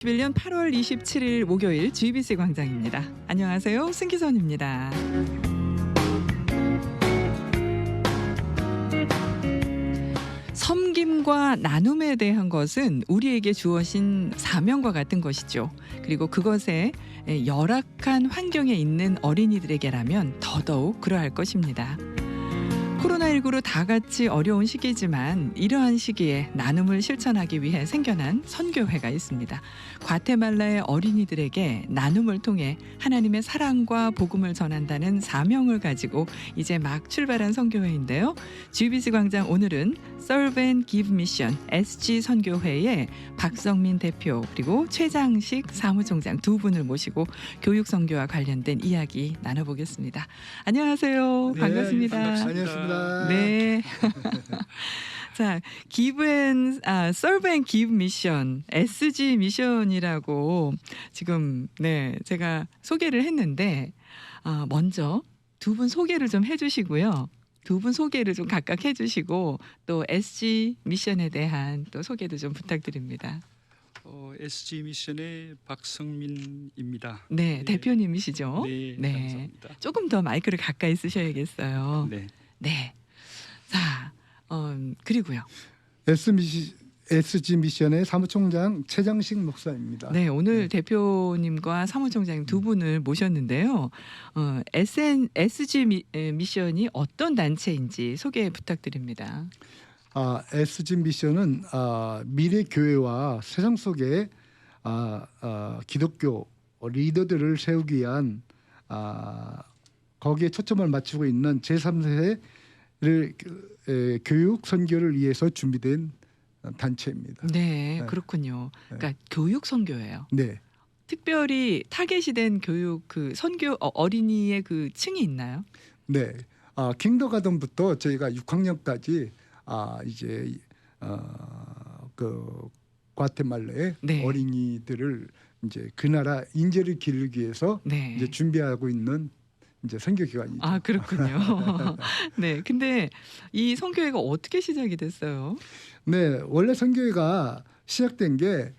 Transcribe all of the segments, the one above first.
2021년 8월 27일 목요일 GBC 광장입니다. 안녕하세요. 승기선입니다. 섬김과 나눔에 대한 것은 우리에게 주어진 사명과 같은 것이죠. 그리고 그것에 열악한 환경에 있는 어린이들에게라면 더더욱 그러할 것입니다. 코로나19로 다 같이 어려운 시기지만 이러한 시기에 나눔을 실천하기 위해 생겨난 선교회가 있습니다. 과테말라의 어린이들에게 나눔을 통해 하나님의 사랑과 복음을 전한다는 사명을 가지고 이제 막 출발한 선교회인데요. GBC 광장 오늘은 Serve and Give Mission SG 선교회의 박성민 대표 그리고 최장식 사무총장 두 분을 모시고 교육 선교와 관련된 이야기 나눠보겠습니다. 안녕하세요. 네, 반갑습니다. 반갑습니다. 네. 자, Serve and Give Mission, SG 미션이라고 지금 제가 소개를 했는데 먼저 두 분 소개를 좀 해주시고요. 두 분 소개를 좀 각각 해주시고 또 SG 미션에 대한 또 소개도 좀 부탁드립니다. SG 미션의 박성민입니다. 네, 대표님이시죠? 네, 감사합니다. 조금 더 마이크를 가까이 쓰셔야겠어요. 네. 네. 자, 그리고요. SG 미션의 사무총장 최장식 목사입니다. 네, 오늘 대표님과 사무총장님 두 분을 모셨는데요. SG 미션이 어떤 단체인지 소개 부탁드립니다. SG 미션은 미래 교회와 세상 속에 기독교 리더들을 세우기 위한 거기에 초점을 맞추고 있는 제3세를 교육 선교를 위해서 준비된 단체입니다. 네, 그렇군요. 그러니까 교육 선교예요. 네. 특별히 타겟이 된 교육 그 선교 어린이의 그 층이 있나요? 네. 킹더가든부터 저희가 6학년까지 이제 그 과테말라의 네. 어린이들을 이제 그 나라 인재를 기르기 위해서 네. 이제 준비하고 있는 이제 선교 기관이죠. 아, 그렇군요. 네, 근데 이 선교회가 어떻게 시작이 됐어요? 네, 원래 선교회가 시작된 게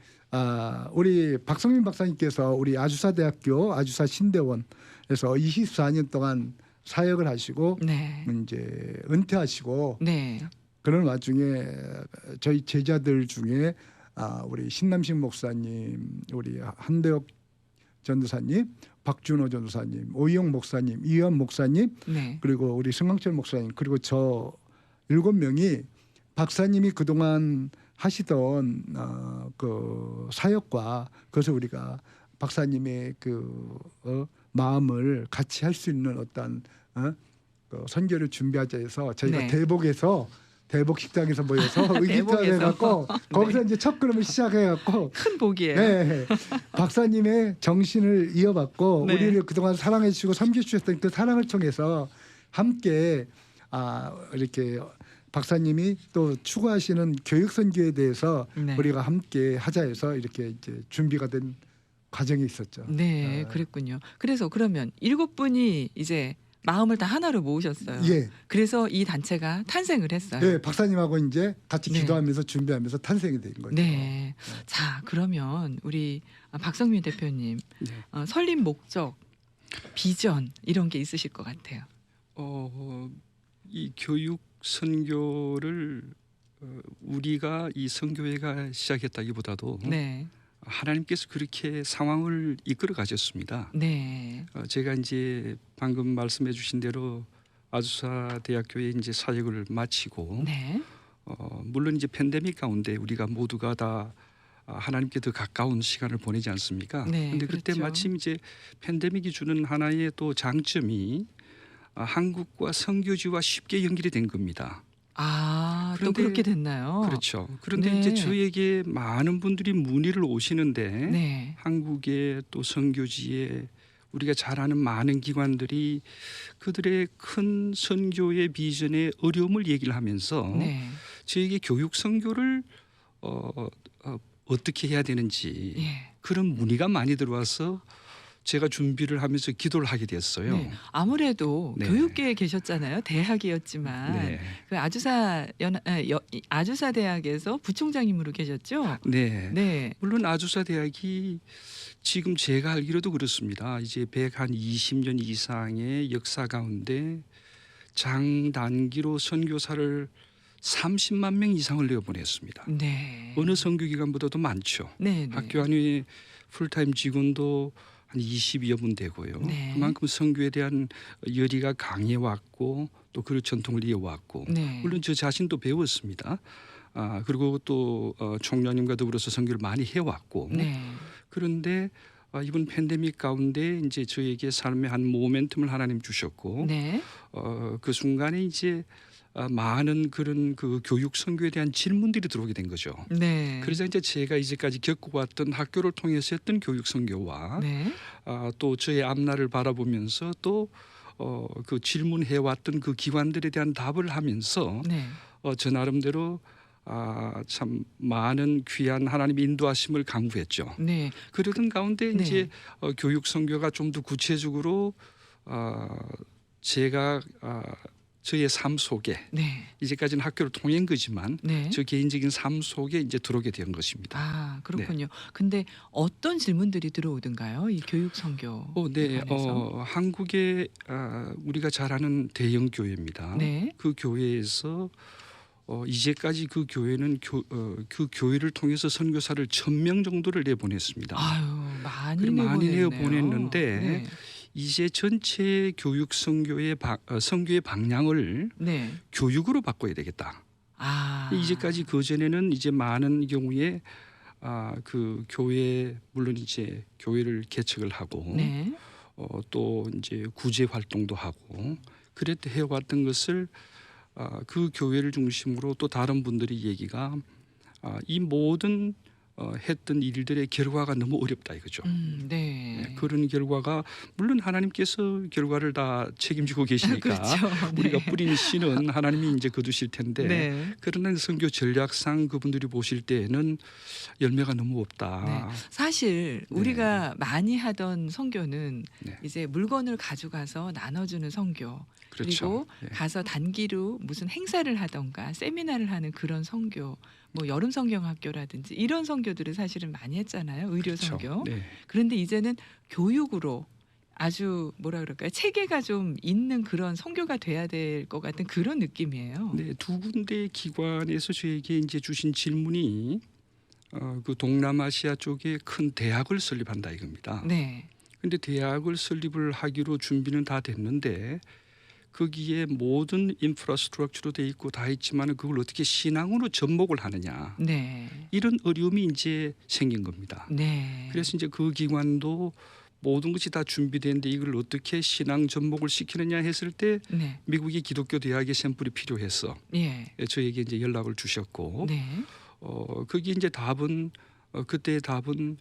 우리 박성민 박사님께서 우리 아주사대학교 아주사 신대원에서 24년 동안 사역을 하시고 네. 이제 은퇴하시고 네. 그런 와중에 저희 제자들 중에 우리 신남식 목사님, 우리 한대혁 전도사님, 박준호 전도사님, 오희영 목사님, 이현 목사님, 네. 그리고 우리 승광철 목사님, 그리고 저 7명이 박사님이 그동안 하시던 그 사역과 그래서 우리가 박사님의 그 마음을 같이 할 수 있는 어떤 그 선교를 준비하자 해서 저희가 네. 대복 식당에서 모여서 의기투합 해갖고 거기서 네. 이제 첫 걸음을 시작해갖고 큰 복이에요. 네, 박사님의 정신을 이어받고 네. 우리를 그동안 사랑해 주시고 섬겨 주셨던 그 사랑을 통해서 함께 이렇게 박사님이 또 추구하시는 교육 선교에 대해서 네. 우리가 함께 하자 해서 이렇게 이제 준비가 된 과정이 있었죠. 네, 그랬군요. 그래서 그러면 7분이 이제 마음을 다 하나로 모으셨어요. 예. 그래서 이 단체가 탄생을 했어요. 네, 박사님하고 이제 같이 네. 기도하면서 준비하면서 탄생이 된 거죠. 네. 자, 그러면 우리 박성민 대표님 네. 설립 목적, 비전 이런 게 있으실 것 같아요. 이 교육 선교를 우리가 이 선교회가 시작했다기보다도 네. 하나님께서 그렇게 상황을 이끌어 가셨습니다. 네. 제가 이제 방금 말씀해 주신 대로 아주사 대학교에 이제 사역을 마치고 네. 물론 이제 팬데믹 가운데 우리가 모두가 다 하나님께 더 가까운 시간을 보내지 않습니까? 네, 근데 그때 그렇죠. 마침 이제 팬데믹이 주는 하나의 또 장점이 한국과 선교지와 쉽게 연결이 된 겁니다. 또 그런데 그렇게 됐나요? 그렇죠. 그런데 네. 이제 저에게 많은 분들이 문의를 오시는데 네. 한국의 또 선교지에 우리가 잘 아는 많은 기관들이 그들의 큰 선교의 비전에 어려움을 얘기를 하면서 네. 저에게 교육 선교를 어떻게 해야 되는지 예. 그런 문의가 많이 들어와서 제가 준비를 하면서 기도를 하게 됐어요. 네. 아무래도 네. 교육계에 계셨잖아요. 대학이었지만 네. 그 아주사 대학에서 부총장님으로 계셨죠. 네. 네. 물론 아주사 대학이 지금 제가 알기로도 그렇습니다. 이제 120년 이상의 역사 가운데 장단기로 선교사를 30만 명 이상을 내어보냈습니다. 네. 어느 선교기관보다도 많죠. 네. 네. 학교 안에 풀타임 직원도 한 20여 분 되고요. 네. 그만큼 선교에 대한 열의가 강해 왔고 또 그 전통을 이어왔고 네. 물론 저 자신도 배웠습니다. 그리고 또 총장님과 더불어서 선교를 많이 해왔고 네. 그런데 이번 팬데믹 가운데 이제 저에게 삶의 한 모멘텀을 하나님 주셨고 네. 그 순간에 이제 많은 그런 그 교육 선교에 대한 질문들이 들어오게 된 거죠. 네. 그래서 이제 제가 이제까지 겪어왔던 학교를 통해서 했던 교육 선교와 네. 또 저의 앞날을 바라보면서 또 그 질문해왔던 그 기관들에 대한 답을 하면서 네. 저 나름대로 참 많은 귀한 하나님의 인도하심을 강구했죠. 네. 그러던 가운데 네. 이제 교육 선교가 좀 더 구체적으로 제가 저의 삶 속에 네. 이제까지는 학교를 통한 거지만 네. 저 개인적인 삶 속에 이제 들어오게 된 것입니다. 그렇군요. 근데 어떤 질문들이 들어오던가요? 이 교육 선교. 네, 관해서? 한국의 우리가 잘 아는 대형 교회입니다. 네. 그 교회에서 이제까지 그 교회는 그 교회를 통해서 선교사를 1,000명 정도를 내보냈습니다. 아유, 많이 그래, 많이 내보냈네요. 내보냈는데 네. 이제 전체 교육 선교의 선교의 방향을 네. 교육으로 바꿔야 되겠다. 이제까지 그 전에는 이제 많은 경우에 그 교회 물론 이제 교회를 개척을 하고 네. 또 이제 구제 활동도 하고 그랬다 해왔던 것을 그 교회를 중심으로 또 다른 분들이 얘기가 이 모든 했던 일들의 결과가 너무 어렵다 이거죠. 네. 그런 결과가 물론 하나님께서 결과를 다 책임지고 계시니까 그렇죠. 우리가 네. 뿌린 씨는 하나님이 이제 거두실 텐데 네. 그러나 선교 전략상 그분들이 보실 때에는 열매가 너무 없다. 사실 네. 우리가 많이 하던 선교는 네. 이제 물건을 가져가서 나눠주는 선교. 그렇죠. 그리고 가서 단기로 무슨 행사를 하던가 세미나를 하는 그런 선교, 뭐 여름 성경학교라든지 이런 선교들을 사실은 많이 했잖아요. 의료 그렇죠. 선교. 네. 그런데 이제는 교육으로 아주 뭐라 그럴까요? 체계가 좀 있는 그런 선교가 돼야 될 것 같은 그런 느낌이에요. 네, 두 군데 기관에서 저에게 이제 주신 질문이 그 동남아시아 쪽에 큰 대학을 설립한다 이겁니다. 네. 근데 대학을 설립을 하기로 준비는 다 됐는데 거기에 모든 인프라스트럭처로 돼 있고 다 있지만 그걸 어떻게 신앙으로 접목을 하느냐 네. 이런 어려움이 이제 생긴 겁니다. 네. 그래서 이제 그 기관도 모든 것이 다 준비되는데 이걸 어떻게 신앙 접목을 시키느냐 했을 때 네. 미국의 기독교 대학의 샘플이 필요해서 예. 저에게 이제 연락을 주셨고 네. 거기 이제 답은 그때의 답은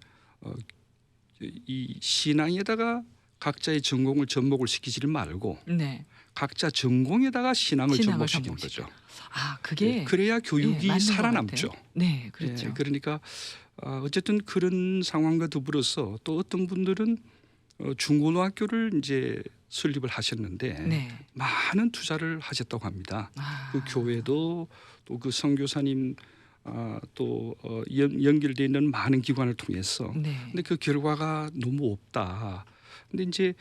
이 신앙에다가 각자의 전공을 접목을 시키지를 말고 네. 각자 전공에다가 신앙을 접목시키는 접목시켜. 거죠. 그게 그래야 교육이 맞는 것 살아남죠. 같아요. 네, 그렇죠. 그러니까 어쨌든 그런 상황과 더불어서 또 어떤 분들은 중고등학교를 이제 설립을 하셨는데 네. 많은 투자를 하셨다고 합니다. 그 아. 교회도 또 그 선교사님 또 연결되어 있는 많은 기관을 통해서 네. 근데 그 결과가 너무 없다. 근데 이제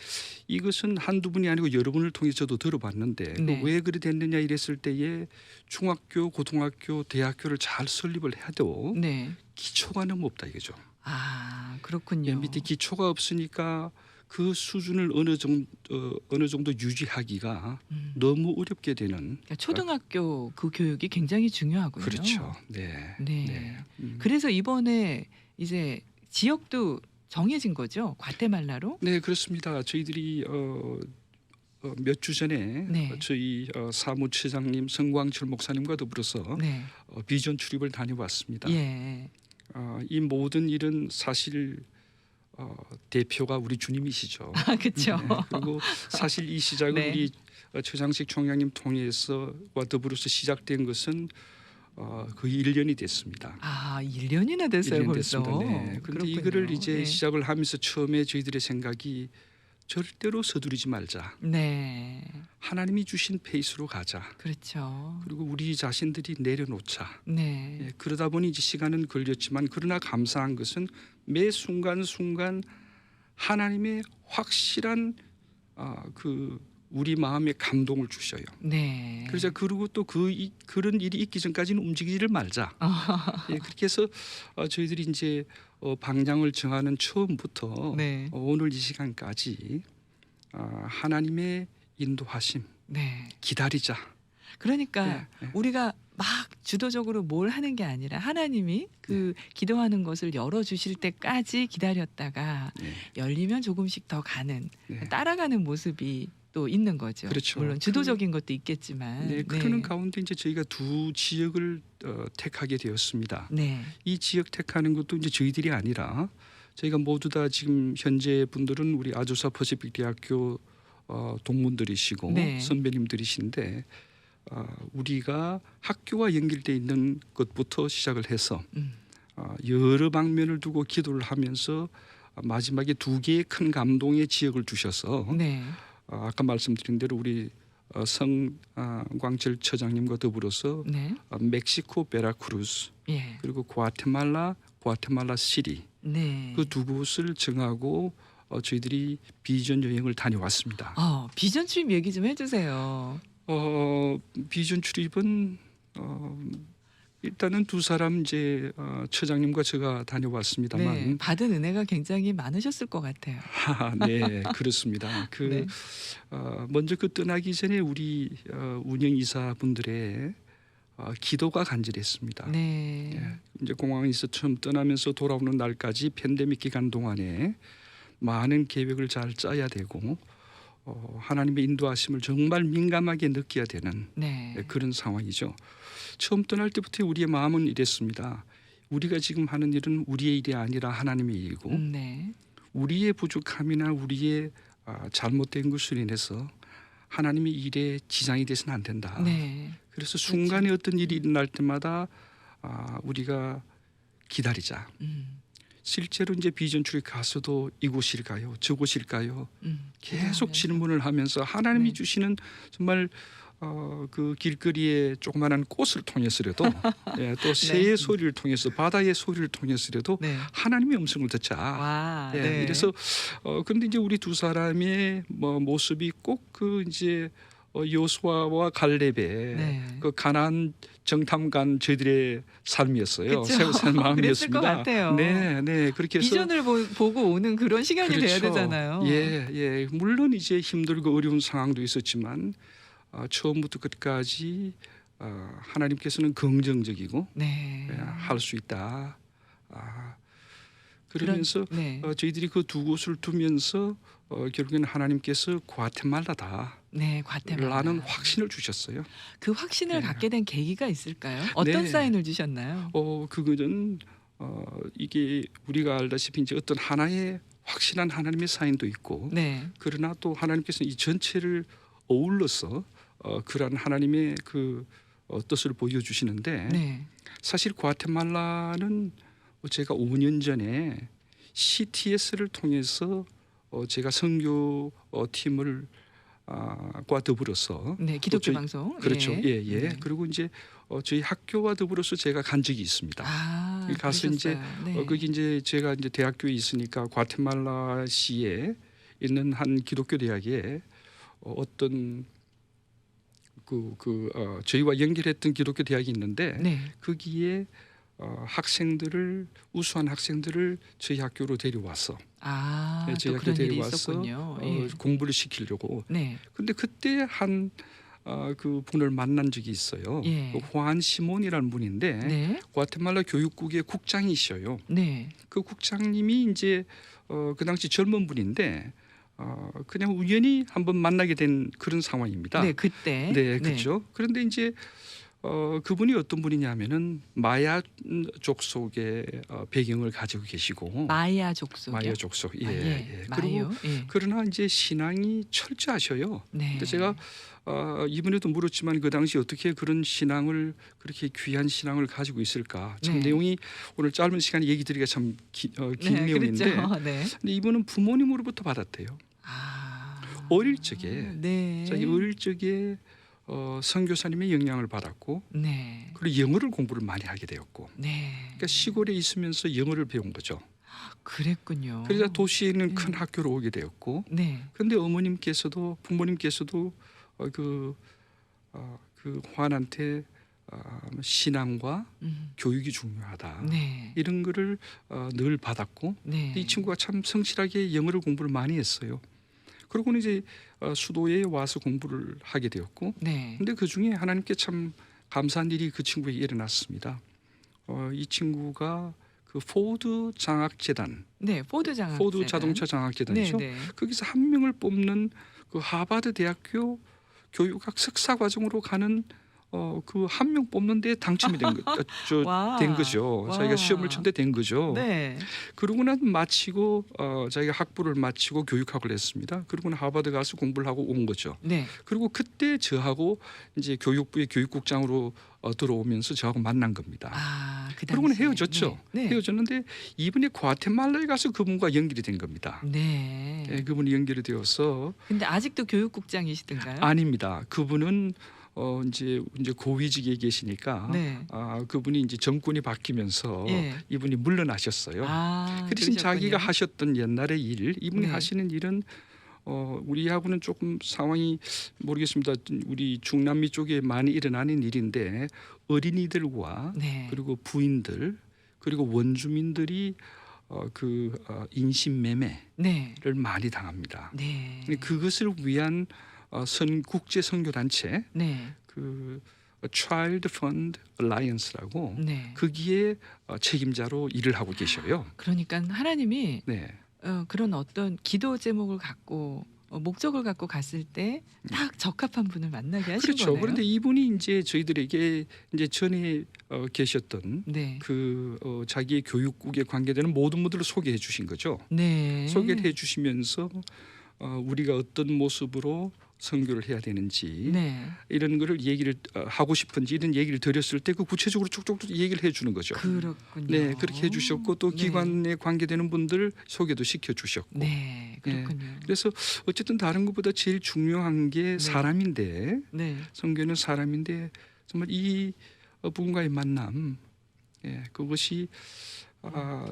이것은 한두 분이 아니고 여러 분을 통해 저도 들어봤는데 네. 왜 그래 됐느냐 이랬을 때에 중학교, 고등학교, 대학교를 잘 설립을 해도 네. 기초가 너무 없다 이거죠. 그렇군요. 밑에 기초가 없으니까 그 수준을 어느 정도 유지하기가 너무 어렵게 되는. 그러니까 초등학교 그 교육이 굉장히 중요하군요. 그렇죠. 네. 네. 그래서 이번에 이제 지역도 정해진 거죠? 과테말라로? 네, 그렇습니다. 저희들이 몇 주 전에 네. 저희 사무처장님 성광철 목사님과 더불어서 네. 비전 출입을 다녀왔습니다. 예. 이 모든 일은 사실 대표가 우리 주님이시죠. 그렇죠. 네, 그리고 사실 이 시작은 네. 우리 최장식 총장님 통해서와 더불어서 시작된 것은 거의 1년이 됐습니다. 아, 1년이나 됐어요 1년 벌써. 됐습니다. 네. 그런데 그렇군요. 이거를 이제 네. 시작을 하면서 처음에 저희들의 생각이 절대로 서두르지 말자. 네, 하나님이 주신 페이스로 가자. 그렇죠. 그리고 우리 자신들이 내려놓자. 네, 예, 그러다 보니 이제 시간은 걸렸지만 그러나 감사한 것은 매 순간순간 하나님의 확실한 그 우리 마음에 감동을 주셔요. 네. 그래서 그리고 또 그런 일이 있기 전까지는 움직이지를 말자. 예, 그렇게 해서 저희들이 이제 방향을 정하는 처음부터 네, 오늘 이 시간까지 하나님의 인도하심 네. 기다리자. 그러니까 네, 네. 우리가 막 주도적으로 뭘 하는 게 아니라 하나님이 그 기도하는 것을 열어 주실 때까지 기다렸다가 네. 열리면 조금씩 더 가는 네. 따라가는 모습이 또 있는 거죠. 그렇죠. 물론 주도적인 것도 있겠지만. 네, 그러는 가운데 이제 저희가 두 지역을 택하게 되었습니다. 네, 이 지역 택하는 것도 이제 저희들이 아니라 저희가 모두 다 지금 현재 분들은 우리 아주사 퍼시픽 대학교 동문들이시고 네. 선배님들이신데 우리가 학교와 연결돼 있는 것부터 시작을 해서 여러 방면을 두고 기도를 하면서 마지막에 두 개의 큰 감동의 지역을 주셔서 네, 아까 말씀드린 대로 우리 성광철 처장님과 더불어서 네, 멕시코 베라크루스 예, 그리고 과테말라 시리 네. 그 두 곳을 정하고 저희들이 비전 여행을 다녀왔습니다. 비전 출입 얘기 좀 해주세요. 비전 출입은 일단은 두 사람 이제 처장님과 제가 다녀왔습니다만 네, 받은 은혜가 굉장히 많으셨을 것 같아요. 네, 그렇습니다. 네. 먼저 그 떠나기 전에 우리 운영 이사분들의 기도가 간절했습니다. 네, 예, 이제 공항에서 처음 떠나면서 돌아오는 날까지 팬데믹 기간 동안에 많은 계획을 잘 짜야 되고 하나님의 인도하심을 정말 민감하게 느껴야 되는 네, 그런 상황이죠. 처음 떠날 때부터 우리의 마음은 이랬습니다. 우리가 지금 하는 일은 우리의 일이 아니라 하나님의 일이고 네, 우리의 부족함이나 우리의 잘못된 것으로 인해서 하나님의 일에 지장이 돼서는 안 된다. 네, 그래서 순간에 어떤 일이 일어날 때마다 우리가 기다리자. 실제로 이제 비전 출입 가서도 이곳일까요? 저곳일까요? 계속 질문을 하면서 하나님이 네. 주시는 정말 그 길거리에 조그마한 꽃을 통해서라도 예, 또 새의 소리를 통해서 바다의 소리를 통해서라도 네. 하나님의 음성을 듣자. 와, 예, 네. 그래서 그런데 이제 우리 두 사람의 모습이 꼭 그 이제 요수아와 갈렙의 네. 그 가나안 정탐관 저희들의 삶이었어요. 그쵸? 새 마음이었습니다. 그랬을 것 같아요. 네, 네. 그렇게 해서 비전을 보고 오는 그런 시간이 돼야 그렇죠. 되잖아요. 예, 예. 물론 이제 힘들고 어려운 상황도 있었지만 처음부터 끝까지 하나님께서는 긍정적이고 네. 할 수 있다. 그러면서 네. 저희들이 그 두 곳을 두면서 결국에는 하나님께서 과테말라다. 네, 과테말라. 라는 확신을 주셨어요. 그 확신을 네. 갖게 된 계기가 있을까요? 어떤 네. 사인을 주셨나요? 그거는 이게 우리가 알다시피 이제 어떤 하나의 확실한 하나님의 사인도 있고 네. 그러나 또 하나님께서는 이 전체를 어울러서 그러한 하나님의 그 뜻을 보여주시는데 네. 사실 과테말라는 제가 5년 전에 CTS를 통해서 제가 선교 팀을 과 더불어서 네, 기독교 저희- 방송. 그렇죠. 예, 예. 네. 그리고 이제 저희 학교와 더불어서 제가 간 적이 있습니다. 가서 이제 그러셨어요. 네. 거기 이제 제가 이제 대학교에 있으니까 과테말라 시에 있는 한 기독교 대학에 어떤 저희와 연결했던 기독교 대학이 있는데 네. 거기에 우수한 학생들을 저희 학교로 데려와서 또 저희 학교 그런 일이 데려와서 있었군요. 예. 공부를 시키려고. 네. 근데 그때 한 그 분을 만난 적이 있어요. 예. 그 호안 시몬이라는 분인데 네. 과테말라 교육국의 국장이셔요. 네. 그 국장님이 이제 그 당시 젊은 분인데 그냥 우연히 한번 만나게 된 그런 상황입니다. 네, 그때. 네, 그렇죠. 그런데 이제 그분이 어떤 분이냐면은 마야족 속의 배경을 가지고 계시고 마야 족속. 마야족 속. 예. 아, 예. 마요. 그리고 예. 그러나 이제 신앙이 철저하셔요. 네. 근데 제가 이번에도 물었지만 그 당시 어떻게 그런 신앙을 그렇게 귀한 신앙을 가지고 있을까? 참 네. 내용이 오늘 짧은 시간에 얘기 드리기가 참 긴 네, 내용인데, 그렇죠. 네. 근데 이분은 부모님으로부터 받았대요. 아. 어릴 적에 네. 자기 어릴 적에 선교사님의 영향을 받았고, 네. 그리고 영어를 공부를 많이 하게 되었고, 네. 그러니까 시골에 있으면서 영어를 배운 거죠. 그랬군요. 그러다 도시에 있는 네. 큰 학교로 오게 되었고, 네. 그런데 부모님께서도 그 환한테 신앙과 교육이 중요하다. 네. 이런 거를 늘 받았고, 네. 이 친구가 참 성실하게 영어를 공부를 많이 했어요. 그러고는 이제 수도에 와서 공부를 하게 되었고, 네. 근데 그 중에 하나님께 참 감사한 일이 그 친구에게 일어났습니다. 이 친구가 그 포드 장학재단, 네. 포드 장학. 포드 자동차 장학재단이죠. 네. 네. 거기서 한 명을 뽑는 그 하버드 대학교 교육학 석사 과정으로 가는 그 한 명 뽑는 데 당첨이 와. 된 거죠. 와. 자기가 시험을 쳤는데 된 거죠. 네. 그러고 난 마치고 자기가 학부를 마치고 교육학을 했습니다. 그러고 난 하버드 가서 공부를 하고 온 거죠. 네. 그리고 그때 저하고 이제 교육부의 교육국장으로 들어오면서 저하고 만난 겁니다. 아, 그 그러고는 당시에. 헤어졌죠. 네. 네. 헤어졌는데 이번에 과테말라에 가서 그분과 연결이 된 겁니다. 네. 예, 그분이 연결이 되어서 근데 아직도 교육국장이시던가요? 아닙니다. 그분은 이제 고위직에 계시니까 네. 그분이 이제 정권이 바뀌면서 예. 이분이 물러나셨어요. 아, 그 대신 자기가 그러셨군요. 하셨던 옛날의 일, 이분이 네. 하시는 일은 우리하고는 조금 상황이 모르겠습니다. 우리 중남미 쪽에 많이 일어나는 일인데 어린이들과 네. 그리고 부인들 그리고 원주민들이 인신매매를 네. 많이 당합니다. 네. 근데 그것을 위한 국제 선교 단체 네. 그 Child Fund Alliance라고 네. 거기에 책임자로 일을 하고 계셔요. 그러니까 하나님이 네. 그런 어떤 기도 제목을 갖고 목적을 갖고 갔을 때 딱 적합한 분을 만나게 하신 그렇죠. 거네요. 그런데 이분이 이제 저희들에게 이제 전에 계셨던 네. 자기의 교육국에 관계되는 모든 분들을 소개해 주신 거죠. 네. 소개를 해 주시면서 우리가 어떤 모습으로 선교를 해야 되는지 네. 이런 거를 얘기를 하고 싶은지 이런 얘기를 드렸을 때 그 구체적으로 쭉쭉 얘기를 해주는 거죠. 그렇군요. 네, 그렇게 해주셨고 또 네. 기관에 관계되는 분들 소개도 시켜주셨고. 네, 그렇군요. 그래서 어쨌든 다른 것보다 제일 중요한 게 사람인데 네. 선교는 사람인데 정말 이 부분과의 만남, 그것이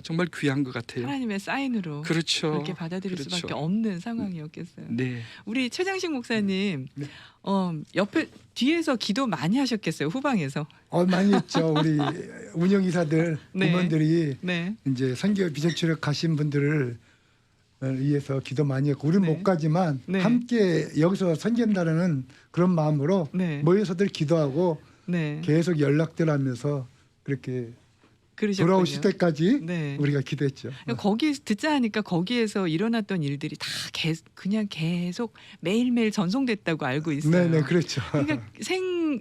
정말 귀한 것 같아요. 하나님의 사인으로 그렇죠. 그렇게 받아들일 그렇죠. 수밖에 없는 상황이었겠어요. 네. 우리 최장식 목사님, 네. 옆에 뒤에서 기도 많이 하셨겠어요, 후방에서. 많이 했죠. 우리 운영이사들 네. 부모들이 네, 이제 선교 비전출에 가신 분들을 위해서 기도 많이 했고 우리는 네. 못 가지만 네. 함께 여기서 선교한다는 그런 마음으로 네, 모여서들 기도하고 네, 계속 연락들 하면서 그렇게 그러셨군요. 돌아오실 때까지 네. 우리가 기도했죠. 거기 듣자 하니까 거기에서 일어났던 일들이 다 그냥 계속 매일매일 전송됐다고 알고 있어요. 네네 그렇죠. 그러니까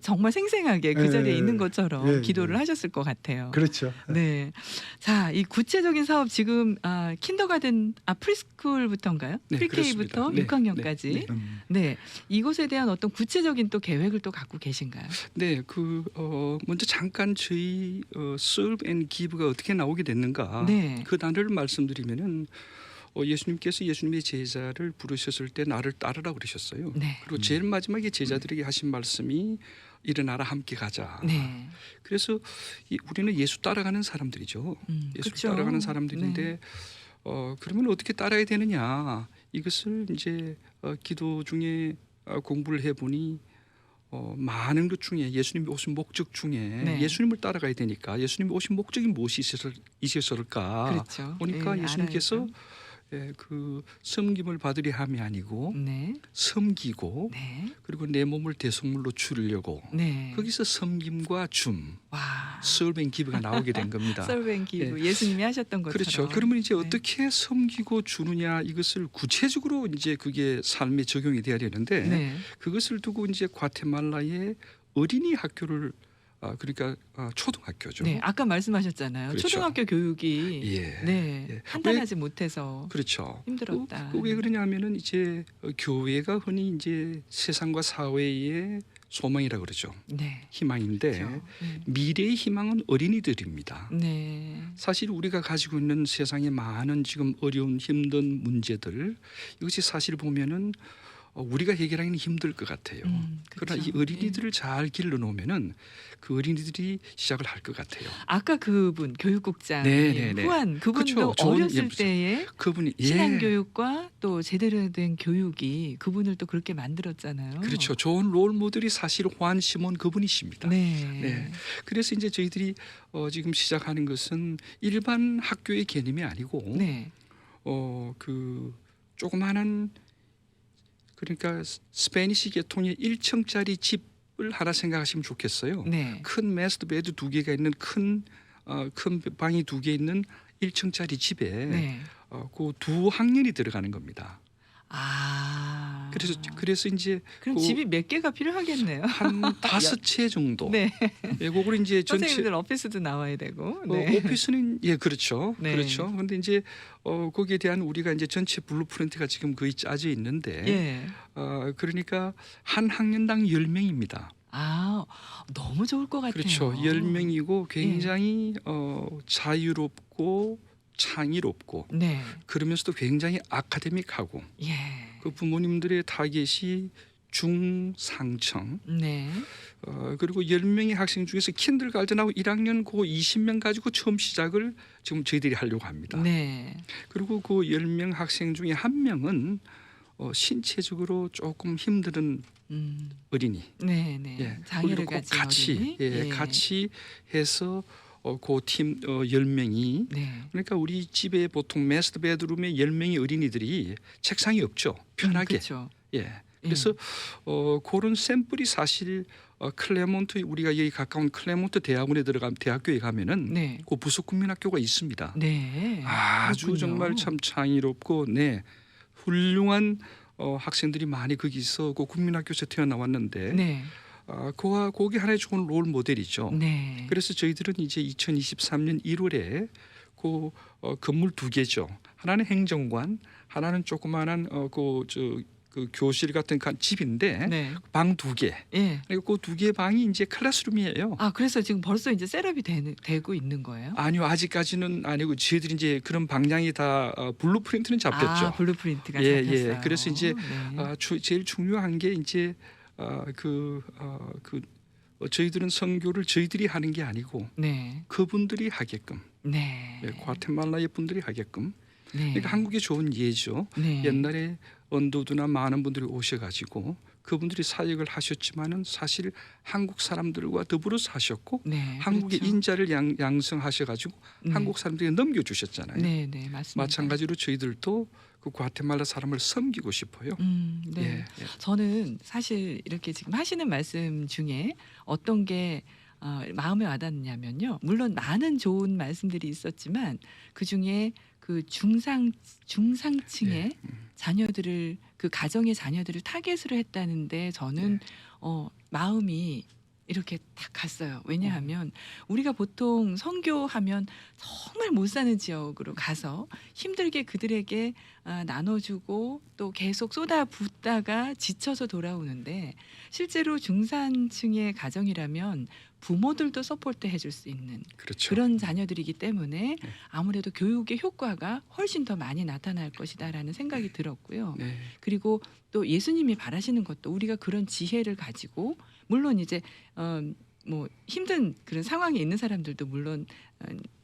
정말 생생하게 그 네, 자리에 네, 있는 것처럼 네, 기도를 네. 하셨을 것 같아요. 그렇죠. 네. 자, 이 구체적인 사업 지금 킨더가든 프리스쿨부터인가요? 네, 프리케이부터 그렇습니다. 6학년까지. 네, 네. 이것에 대한 어떤 구체적인 또 계획을 또 갖고 계신가요? 네, 먼저 잠깐 저희 Serve and Give가 어떻게 나오게 됐는가 네. 그 단어를 말씀드리면은 예수님께서 예수님의 제자를 부르셨을 때 나를 따르라 그러셨어요. 네. 그리고 제일 마지막에 제자들에게 하신 말씀이 일어나라 함께 가자. 네. 그래서 우리는 예수 따라가는 사람들이죠. 예수 그쵸. 따라가는 사람들인데 네. 그러면 어떻게 따라야 되느냐 이것을 이제 기도 중에 공부를 해보니 많은 것 중에 예수님이 오신 목적 중에 네. 예수님을 따라가야 되니까 예수님이 오신 목적이 무엇이 있었을까 그렇죠. 보니까 예, 예수님께서 알아야죠. 그 섬김을 받으려 함이 아니고 네. 섬기고 네. 그리고 내 몸을 대속물로 주려고 네. 거기서 섬김과 줌 와. Serve and Give가 나오게 된 겁니다. 설뱅기부 예수님이 하셨던 것처럼. 그렇죠. 그러면 이제 네. 어떻게 섬기고 주느냐 이것을 구체적으로 이제 그게 삶에 적용이 돼야 되는데 네. 그것을 두고 이제 과테말라의 어린이 학교를 그러니까 초등학교죠. 네, 아까 말씀하셨잖아요. 그렇죠. 초등학교 교육이 예. 네, 예. 판단하지 못해서 그렇죠. 힘들었다. 왜 그러냐면은 이제 교회가 흔히 이제 세상과 사회의 소망이라 그러죠. 네, 희망인데 그렇죠. 미래의 희망은 어린이들입니다. 네, 사실 우리가 가지고 있는 세상에 많은 지금 어려운 힘든 문제들 이것이 사실 보면은 우리가 해결하기는 힘들 것 같아요. 그러나 그렇죠. 이 어린이들을 잘 길러 놓으면은 그 어린이들이 시작을 할 것 같아요. 아까 그분 교육국장 네. 후안 그분도 그렇죠. 좋은 어렸을 예쁘죠. 때에 그분이 신앙 교육과 또 제대로 된 교육이 그분을 또 그렇게 만들었잖아요. 그렇죠. 좋은 롤 모델이 사실 호안 시몬 그분이십니다. 네. 네. 그래서 이제 저희들이 지금 시작하는 것은 일반 학교의 개념이 아니고 네. 그 조그마한 그러니까 스페니시 계통의 1층짜리 집을 하나 생각하시면 좋겠어요. 네. 큰 마스터 베드 2개가 있는 큰 방이 2개 있는 1층짜리 집에 네. 그 두 학년이 들어가는 겁니다. 아. 그래서 이제 그럼 그 집이 몇 개가 필요하겠네요. 한 5채 정도. 네. 예, 그걸 이제 전체 선생님들 오피스도 나와야 되고. 네. 오피스는 그렇죠. 네. 그렇죠. 근데 이제 거기에 대한 우리가 이제 전체 블루프린트가 지금 거의 짜져 있는데 예. 그러니까 한 학년당 10명입니다. 아, 너무 좋을 것 같아요. 그렇죠. 10명이고 굉장히 자유롭고 창의롭고 네. 그러면서도 굉장히 아카데믹하고 예. 그 부모님들의 타겟이 중상층 네. 그리고 10명의 학생 중에서 킨들가르텐하고 1학년 그 20명 가지고 처음 시작을 지금 저희들이 하려고 합니다. 네. 그리고 그 10명 학생 중에 한 명은 신체적으로 조금 힘든 어린이. 네, 네. 예. 장애를 거기도 꼭 가진 같이 어린이. 같이 해서 그 팀 10명이 네. 그러니까 우리 집에 보통 마스터 베드룸에 10명의 어린이들이 책상이 없죠. 편하게. 그렇죠. 예. 그래서 그런 샘플이 사실 클레몬트 우리가 여기 가까운 클레몬트 대학원에 들어가면 대학교에 가면은 네. 그 부속국민학교가 있습니다. 네. 아주 그렇군요. 정말 참 창의롭고 훌륭한 학생들이 많이 거기서 그 국민학교에서 태어나왔는데 네. 거기 하나의 좋은 롤 모델이죠. 네. 그래서 저희들은 이제 2023년 1월에 그 건물 2개죠. 하나는 행정관, 하나는 조그마한 그 교실 같은 집인데 네. 방 2개. 예. 그리고 그 2개 방이 이제 클래스룸이에요. 아, 그래서 지금 벌써 이제 셋업이 되고 있는 거예요? 아니요, 아직까지는 아니고 저희들이 이제 그런 방향이 다 블루프린트는 잡혔죠. 아, 블루프린트가 예, 잡혔어요. 예. 그래서 이제 네. 제일 중요한 게 이제 저희들은 선교를 저희들이 하는 게 아니고 네. 그분들이 하게끔, 네. 과테말라의 분들이 하게끔. 네. 그러니까 한국의 좋은 예죠. 네. 옛날에 언도드나 많은 분들이 오셔가지고 그분들이 사역을 하셨지만은 사실 한국 사람들과 더불어 사셨고 네. 한국의 그렇죠. 인자를 양성하셔가지고 네. 한국 사람들에게 넘겨주셨잖아요. 네, 네, 맞습니다. 마찬가지로 저희들도 그 과테말라 사람을 섬기고 싶어요. 네. 예, 예. 저는 사실 이렇게 지금 하시는 말씀 중에 어떤 게 마음에 와닿느냐면요. 물론 많은 좋은 말씀들이 있었지만 그 중에 그 중상층의 자녀들을 그 가정의 자녀들을 타겟으로 했다는데 저는 마음이 이렇게 딱 갔어요. 왜냐하면 우리가 보통 선교하면 정말 못 사는 지역으로 가서 힘들게 그들에게 나눠주고 또 계속 쏟아붓다가 지쳐서 돌아오는데 실제로 중산층의 가정이라면 부모들도 서포트 해줄 수 있는 그렇죠. 그런 자녀들이기 때문에 아무래도 교육의 효과가 훨씬 더 많이 나타날 것이다라는 생각이 들었고요. 네. 그리고 또 예수님이 바라시는 것도 우리가 그런 지혜를 가지고 물론 이제 뭐 힘든 그런 상황에 있는 사람들도 물론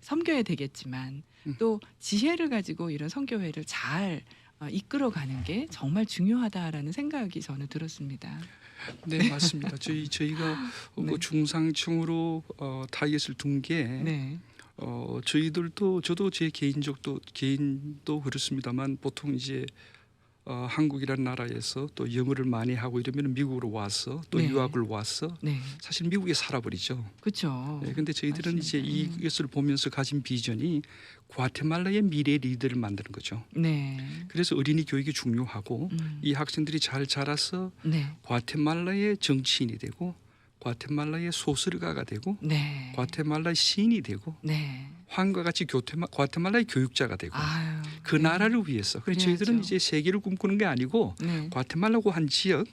섬겨야 되겠지만 또 지혜를 가지고 이런 선교회를 잘 이끌어가는 게 정말 중요하다라는 생각이 저는 들었습니다. 네, 맞습니다. 저희가 네. 그 중상층으로 타겟을 둔 게 네, 저희들도 저도 제 개인도 그렇습니다만 보통 이제 한국이라는 나라에서 또 영어를 많이 하고 이러면 미국으로 와서 또 네. 유학을 와서 네, 사실 미국에 살아버리죠. 그렇죠. 네, 근데 저희들은 이제 맞습니다. 이것을 보면서 가진 비전이 과테말라의 미래 리더를 만드는 거죠. 네, 그래서 어린이 교육이 중요하고 이 학생들이 잘 자라서 네, 과테말라의 정치인이 되고 과테말라의 소설가가 되고 네. 과테말라의 시인이 되고 네. 황과 같이 과테말라의 교육자가 되고 아유. 그 네. 나라를 위해서. 그래서 저희들은 그래야죠. 이제 세계를 꿈꾸는 게 아니고 네. 과테말라고 한 지역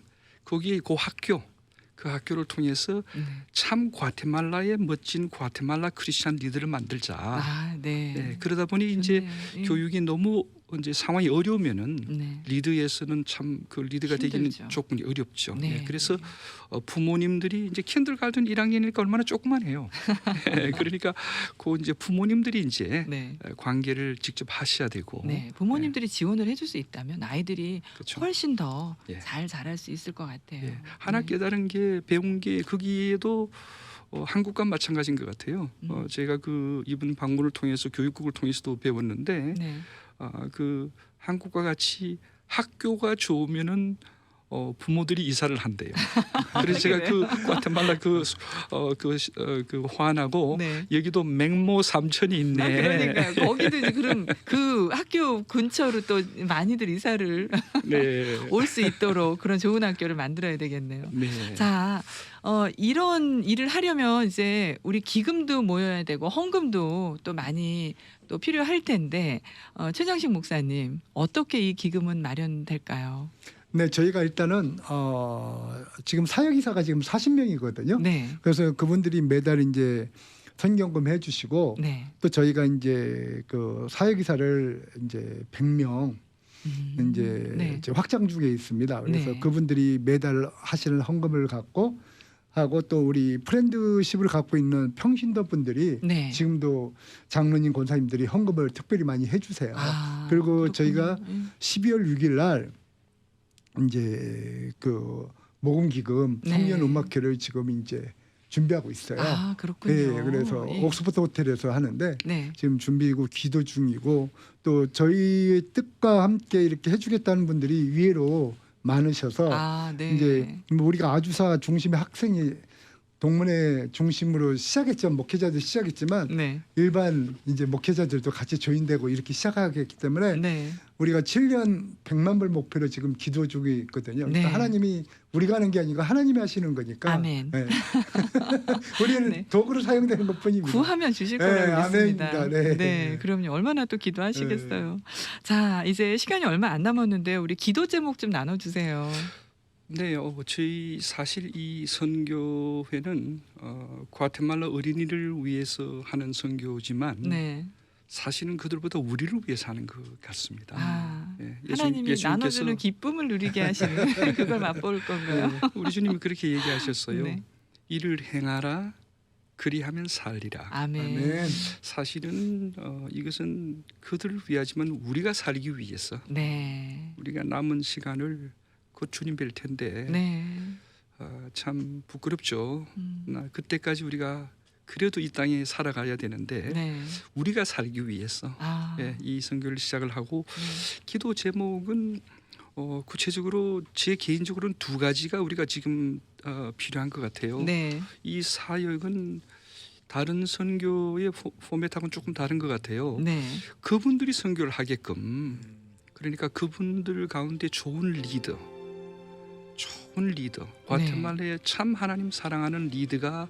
거기에 그 학교 그 학교를 통해서 네. 참 과테말라의 멋진 과테말라 크리스찬 리더를 만들자. 아, 네. 네, 그러다 보니 이제 좋네요. 예. 교육이 너무 이제 상황이 어려우면은 네. 리드에서는 참 그 리드가 되기는 힘들죠. 조금 어렵죠. 네. 네, 그래서 부모님들이 이제 킨들가든 1학년이니까 얼마나 조그만해요. 네, 그러니까 그 이제 부모님들이 이제 네. 관계를 직접 하셔야 되고. 네. 부모님들이 지원을 해줄 수 있다면 아이들이 그렇죠. 훨씬 더 예. 잘 자랄 수 있을 것 같아요. 예. 하나 네. 깨달은 게 배운 게 거기에도 한국과 마찬가지인 것 같아요. 제가 그 이분 방문을 통해서 교육국을 통해서도 배웠는데 네. 그 한국과 같이 학교가 좋으면은 부모들이 이사를 한대요. 그래서 제가 그 과테말라 그 화나고 네. 여기도 맹모 삼천이 있네. 아, 그러니까요. 거기도 이제 그럼 그 학교 근처로 또 많이들 이사를 네. 올 수 있도록 그런 좋은 학교를 만들어야 되겠네요. 네. 자, 이런 일을 하려면 이제 우리 기금도 모여야 되고 헌금도 또 많이 또 필요할 텐데 최장식 목사님 어떻게 이 기금은 마련될까요? 네, 저희가 일단은 지금 사역이사가 지금 40명이거든요. 네, 그래서 그분들이 매달 이제 선경금 해주시고 네, 또 저희가 이제 그 사역이사를 이제 100명 네. 이제 확장 중에 있습니다. 그래서 네. 그분들이 매달 하시는 헌금을 갖고 하고 또 우리 프렌드십을 갖고 있는 평신도 분들이 네. 지금도 장로님 권사님들이 헌금을 특별히 많이 해주세요. 아, 그리고 그렇군요. 저희가 예. 12월 6일 날 이제 그 모금기금 네. 청년 음악회를 지금 이제 준비하고 있어요. 아, 그렇군요. 네, 그래서 예. 옥스퍼드 호텔에서 하는데 네, 지금 준비이고 기도 중이고 또 저희의 뜻과 함께 이렇게 해주겠다는 분들이 의외로 많으셔서 아, 네, 이제 뭐 우리가 아주사 중심의 학생이 동문회 중심으로 시작했죠. 목회자들 시작했지만 네, 일반 이제 목회자들도 같이 조인되고 이렇게 시작하겠기 때문에 네, 우리가 7년 100만 불 목표로 지금 기도 중에 있거든요. 네. 그러니까 하나님이 우리가 하는 게 아니고 하나님이 하시는 거니까. 아멘. 네. 우리는 네. 도구로 사용되는 것뿐입니다. 구하면 주실 네, 거라고 믿습니다. 아멘입니다. 네. 그럼요. 얼마나 또 기도하시겠어요. 자, 이제 시간이 얼마 안 남았는데요. 우리 기도 제목 좀 나눠주세요. 네, 저희 사실 이 선교회는 과테말라 어린이를 위해서 하는 선교지만 네. 사실은 그들보다 우리를 위해서 하는 것 같습니다. 아, 예, 하나님이 예수님께서 나눠주는 기쁨을 누리게 하시는 그걸 맛볼 건가요? 우리 주님이 그렇게 얘기하셨어요. 네. 이를 행하라 그리하면 살리라. 아멘. 아멘. 사실은 이것은 그들을 위하지만 우리가 살기 위해서 네. 우리가 남은 시간을 곧 주님 뵐 텐데 네. 참 부끄럽죠. 음, 그때까지 우리가 그래도 이 땅에 살아가야 되는데 네. 우리가 살기 위해서 아, 이 선교를 시작을 하고 네. 기도 제목은 구체적으로 제 개인적으로는 두 가지가 우리가 지금 필요한 것 같아요. 네. 이 사역은 다른 선교의 포맷하고는 조금 다른 것 같아요. 네. 그분들이 선교를 하게끔 그러니까 그분들 가운데 좋은 리더 과테말라의 참 하나님 사랑하는 리더가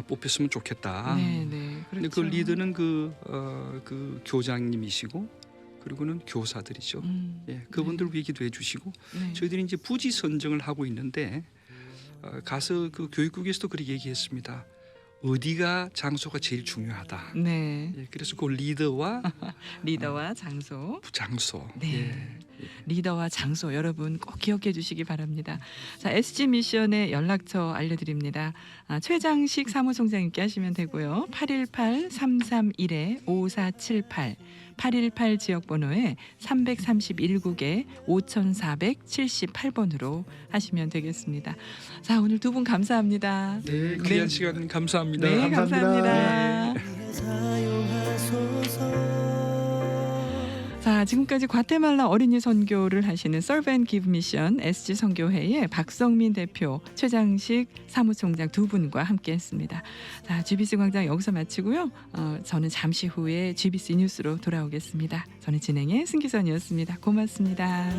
뽑혔으면 좋겠다. 네. 네. 근데 그렇죠. 그 리더는 그 교장님이시고 그리고는 교사들이죠. 예, 그분들 위해 기도해 주시고 네. 저희들이 이제 부지 선정을 하고 있는데 가서 그 교육국에서도 그렇게 얘기했습니다. 어디가 장소가 제일 중요하다. 네. 예, 그래서 그 리더와 리더와 장소. 장소. 네. 예. 리더와 장소 여러분 꼭 기억해 주시기 바랍니다. 자, SG 미션의 연락처 알려드립니다. 최장식 사무총장님께 하시면 되고요. 818-331-5478 818 지역번호에 331국에 5478번으로 하시면 되겠습니다. 자, 오늘 두 분 감사합니다. 네, 귀한 시간 감사합니다. 네, 감사합니다. 감사합니다. 자, 지금까지 과테말라 어린이 선교를 하시는 Serve and Give 미션 SG 선교회의 박성민 대표, 최장식 사무총장 두 분과 함께했습니다. 자, GBC 광장 여기서 마치고요. 저는 잠시 후에 GBC 뉴스로 돌아오겠습니다. 저는 진행의 승기선이었습니다. 고맙습니다.